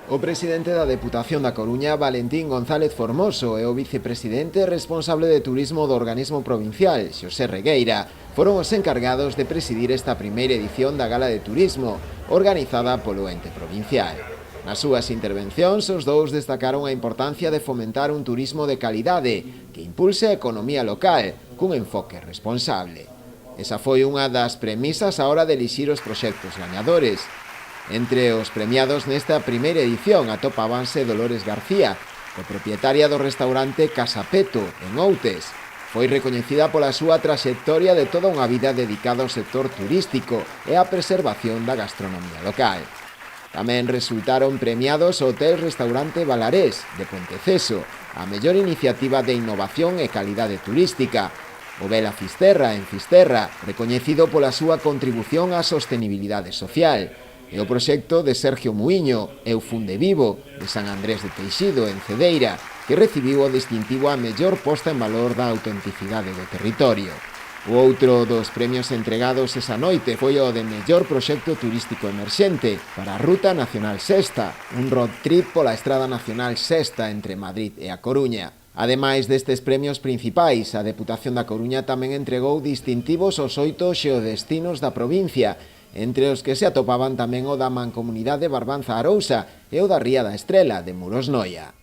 O presidente da Deputación da Coruña, Valentín González Formoso, e o vicepresidente responsable de turismo do organismo provincial, Xosé Regueira, foron os encargados de presidir esta primeira edición da Gala de Turismo, organizada polo ente provincial. Nas súas intervencións, os dous destacaron a importancia de fomentar un turismo de calidade que impulse a economía local, cun enfoque responsable. Esa foi unha das premisas á hora de elixir os proxectos gañadores. Entre os premiados nesta primeira edición atopábanse Dolores García, copropietaria do restaurante Casa Peto, en Outes. Foi recoñecida pola súa traxectoria de toda unha vida dedicada ao sector turístico e á preservación da gastronomía local. Tamén resultaron premiados o Hotel-Restaurante Balarés, de Ponteceso, a mellor iniciativa de innovación e calidade turística, o Vela Fisterra, en Fisterra, recoñecido pola súa contribución á sostenibilidade social, e o proxecto de Sergio Muiño, Eu Funde Vivo, de San Andrés de Teixido, en Cedeira, que recibiu o distintivo a mellor posta en valor da autenticidade do territorio. O outro dos premios entregados esa noite foi o de mellor proxecto turístico emerxente para a Ruta Nacional Sexta, un road trip pola Estrada Nacional Sexta entre Madrid e A Coruña. Ademais destes premios principais, a Deputación da Coruña tamén entregou distintivos aos 8 xeodestinos da provincia, entre os que se atopaban tamén o da Mancomunidade Barbanza Arousa e o da Ría da Estrela, de Muros Noia.